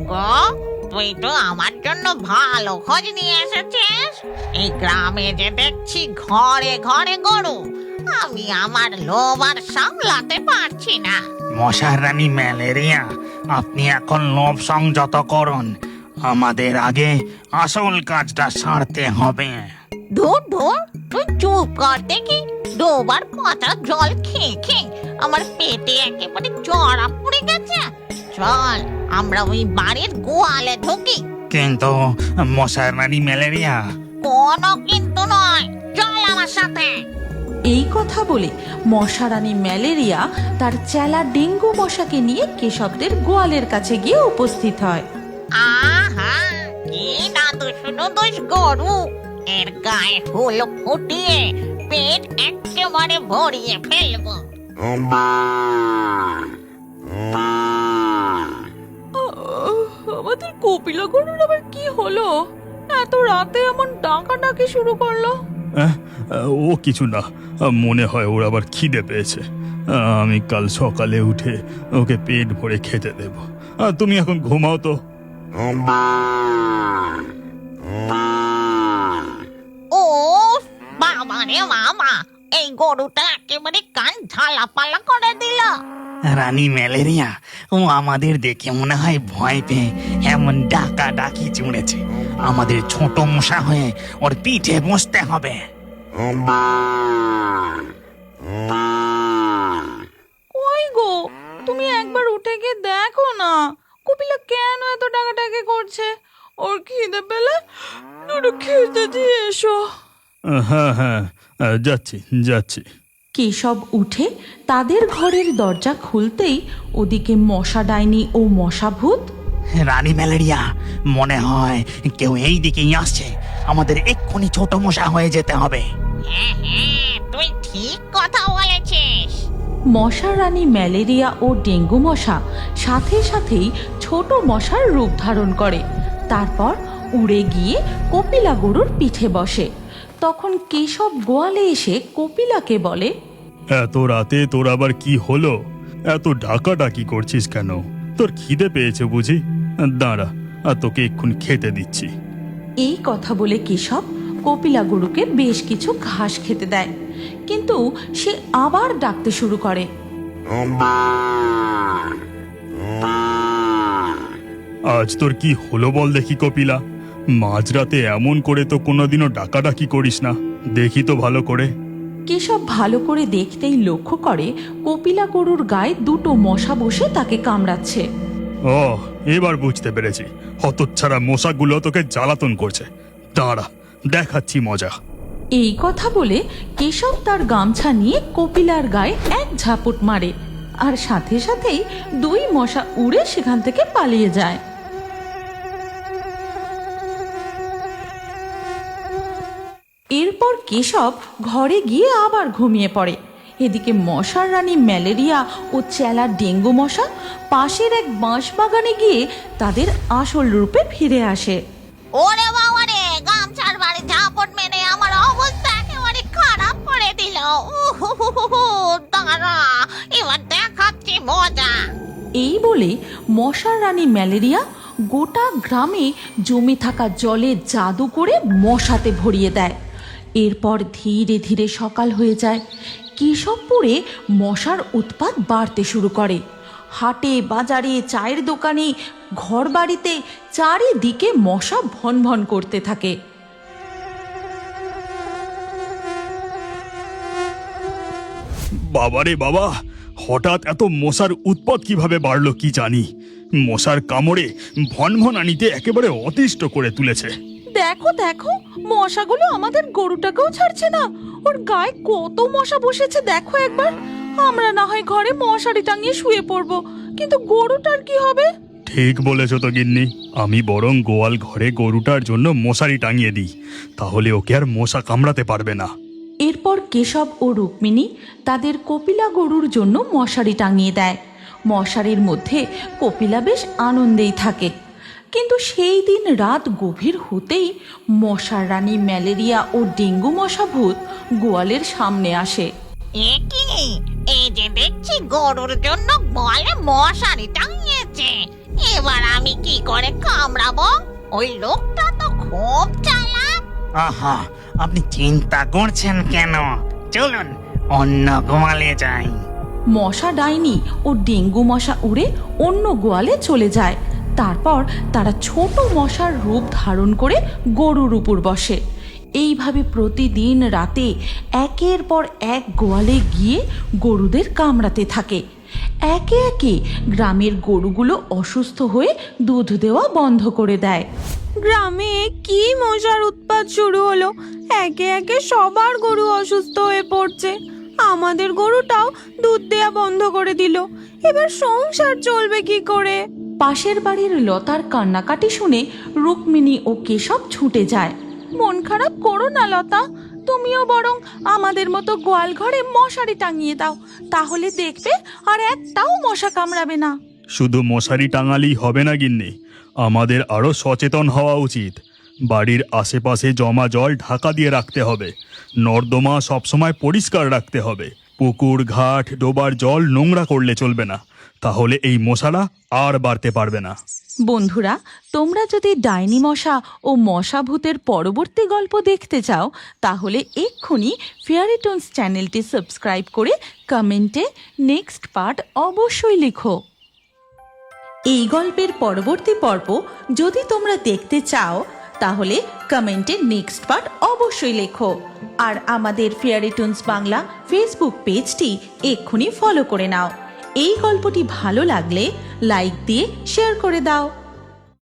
গো, তুই তো আমার জন্য ভালো খোঁজ নিয়ে এসেছিস। এই গ্রামে যে দেখছি ঘরে ঘরে গরু, আমি আমার লোভ আর সামলাতে পারছি না। মশার রানী ম্যালেরিয়া, আপনি এখন লোভ সংযত করুন। আমাদের আগে আসল কাজটা সারতে হবে। ধুর ধুর, তুই চুপ কর দেখি। ডোবার পচা জল খেয়ে খেয়ে আমার পেটে একেবারে জড়া পড়ে গেছে। চল আমরা ওই বাড়ির গোয়ালে ঢুকি। কিন্তু মশার রানী ম্যালেরিয়া, কোনো কিন্তু নয়, চল আমার সাথে। এই কথা বলে মশারানী ম্যালেরিয়া তার চেলা ডেঙ্গু মশাকে নিয়ে কেশবদের গোয়ালের কাছে গিয়ে উপস্থিত হয়। আহা, কি নাদুস নুদুস গরু! এর গায়ে হুল ফুটিয়ে পেট একেবারে ভরিয়ে ফেলবো। আমাদের কপিলা গরুর আবার কি হলো? এত রাতে এমন ডাকাডাকি শুরু করলো। ও কিছু না, মনে হয় ওর আবার খিদে পেয়েছে। আমি কাল সকালে উঠে ওকে পেট ভরে খেতে দেব। তুমি এখন ঘুমাও তো। ও বাবা রে বাবা, এই গরুটা একেবারে কান ঝালাপালা করে দিল। রানী ম্যালেরিয়া, ও আমাদের দেখে মনে হয় ভয় পেয়ে এমন ডাকা ডাকি জুড়েছে। আমাদের ছোট মশা হয়ে ওর পিঠে বসতে হবে। কই গো, তুমি একবার উঠে গিয়ে দেখো না কপিলা কেন এত ডাকাডাকি করছে। ওর খিদে পেলে একটু খেতে দিয়ে এসো। হ্যাঁ হ্যাঁ, যাচ্ছি যাচ্ছি। কেশব উঠে তাদের ঘরের দরজা খুলতেই ওদিকে মশা ডাইনি ও মশা ভূত। রানী ম্যালেরিয়া, মনে হয় কেউ এই দিকেই আসছে। আমাদের এক্ষুনি ছোট মশা হয়ে যেতে হবে। হ্যাঁ হ্যাঁ, তুই ঠিক কথা বলেছিস। মশা রানী ম্যালেরিয়া ও ডেঙ্গু মশা সাথে সাথেই ছোট মশার রূপ ধারণ করে। তারপর উড়ে গিয়ে কপিলা গরুর পিঠে বসে। তখন কেশব গোয়ালে এসে কপিলাকে বলে, এত রাতে তোর আবার কি হলো? এত ডাকাডাকি করছিস কেন? তোর খিদে পেয়েছে বুঝি? দাঁড়া, তোকে এক্ষুনি খেতে দিচ্ছি। এই কথা বলে কেশব কপিলা গরুকে বেশ কিছু ঘাস খেতে দেয়, কিন্তু সে আবার ডাকতে শুরু করে। আজ তোর কি হলো বল দেখি কপিলা? মাঝরাতে এমন করে তো কোনোদিনও ডাকাডাকি করিস না। দেখি তো ভালো করে। কেশব ভালো করে দেখতেই লক্ষ্য করে কপিলা গরুর গায়ে দুটো মশা বসে তাকে কামড়াচ্ছে। ও, এবার বুঝতে পেরেছি। হতচ্ছাড়া মশাগুলো তোকে জ্বালাতন করছে। দাঁড়া, দেখাচ্ছি মজা। এই কথা বলে কেশব তার গামছা নিয়ে কপিলার গায়ে এক ঝাপট মারে, আর সাথে সাথেই দুই মশা উড়ে সেখান থেকে পালিয়ে যায়। এরপর কেশব ঘরে গিয়ে আবার ঘুমিয়ে পড়ে। এদিকে মশার রানী ম্যালেরিয়া ও চেলা ডেঙ্গু মশা পাশের এক বাঁশ বাগানে গিয়ে তাদের আসল রূপে ফিরে আসে। ওরে বাবা রে, গামছার বাড়ি ঝাপট মেরে আমার অবস্থা একেবারে খারাপ করে দিল। দাঁড়া, এবার দেখাচ্ছি মজা। এই বলে মশার রানী ম্যালেরিয়া গোটা গ্রামে জমে থাকা জলে জাদু করে মশাতে ভরিয়ে দেয়। এরপর ধীরে ধীরে সকাল হয়ে যায়। কেশবপুরে মশার উৎপাত বাড়তে শুরু করে। হাটে বাজারে, চায়ের দোকানে, ঘর বাড়িতে চারিদিকে মশা ভন ভন করতে থাকে। বাবারে বাবা, হঠাৎ এত মশার উৎপাত কিভাবে বাড়লো কি জানি। মশার কামড়ে ভনভনানিতে একেবারে অতিষ্ঠ করে তুলেছে। দেখো দেখো, মশাগুলো আমাদের গরুটাকেও ছাড়ছে না। ওর গায়ে কত মশা বসেছে দেখো একবার। আমরা না হয় ঘরে মশারি টাঙিয়ে শুয়ে পড়বো, কিন্তু গরুটার কি হবে? ঠিক বলেছ তো গিন্নি। আমি বরং গোয়াল ঘরে গরুটার জন্য মশারি টাঙিয়ে দিই, তাহলে ওকে আর মশা কামড়াতে পারবে না। এরপর কেশব ও রুক্মিণী তাদের কপিলা গরুর জন্য মশারি টাঙিয়ে দেয়। মশারির মধ্যে কপিলা বেশ আনন্দেই থাকে। কিন্তু সেই দিন রাত গভীর হতেই মশার রানী ম্যালেরিয়া ও ডেঙ্গু মশা ভূত গোয়ালের সামনে আসে। এ কি, এই যে দেখছি গরুর জন্য বলে মশারি টাঙিয়েছে। এবার আমি কি করে কামড়াবো? ওই লোকটা তো খুব চালাক। আহা, আপনি চিন্তা করছেন কেন? চলুন অন্য গোয়ালে যাই। মশা ডাইনি ও ডেঙ্গু মশা উড়ে অন্য গোয়ালে চলে যায়। তারপর তারা ছোট মশার রূপ ধারণ করে গরুর উপর বসে। এইভাবে প্রতিদিন রাতে একের পর এক গোয়ালে গিয়ে গরুদের কামড়াতে থাকে। একে একে গ্রামের গরুগুলো অসুস্থ হয়ে দুধ দেওয়া বন্ধ করে দেয়। গ্রামে কি মশার উৎপাত শুরু হলো! একে একে সবার গরু অসুস্থ হয়ে পড়ছে। আমাদের গরুটাও দুধ দেয়া বন্ধ করে দিল। এবার সংসার চলবে কি করে? পাশের বাড়ির লতার কান্নাকাটি শুনে রুক্মিণী ও কেশব ছুটে যায়। মন খারাপ করো না লতা, তুমিও বরং আমাদের মতো গোয়াল ঘরে মশারি টাঙিয়ে দাও, তাহলে দেখবে আর একটাও মশা কামড়াবে না। শুধু মশারি টাঙালেই হবে না গিন্নি, আমাদের আরো সচেতন হওয়া উচিত। বাড়ির আশেপাশে জমা জল ঢাকা দিয়ে রাখতে হবে, নর্দমা সবসময় পরিষ্কার রাখতে হবে। পুকুর ঘাট ডোবার জল নোংরা করলে চলবে না, তাহলে এই মশারা আর বাড়তে পারবে না। বন্ধুরা, তোমরা যদি ডাইনি মশা ও মশা ভূতের পরবর্তী গল্প দেখতে চাও, তাহলে এক্ষুনি ফেয়ারি টোনস চ্যানেলটি সাবস্ক্রাইব করে কমেন্টে নেক্সট পার্ট অবশ্যই লিখো। এই গল্পের পরবর্তী পর্ব যদি তোমরা দেখতে চাও, তাহলে কমেন্টে নেক্সট পার্ট অবশ্যই লেখো। আর আমাদের ফেয়ারি টোনস বাংলা ফেসবুক পেজটি এক্ষুনি ফলো করে নাও। এই গল্পটি ভালো লাগলে লাইক দিয়ে শেয়ার করে দাও।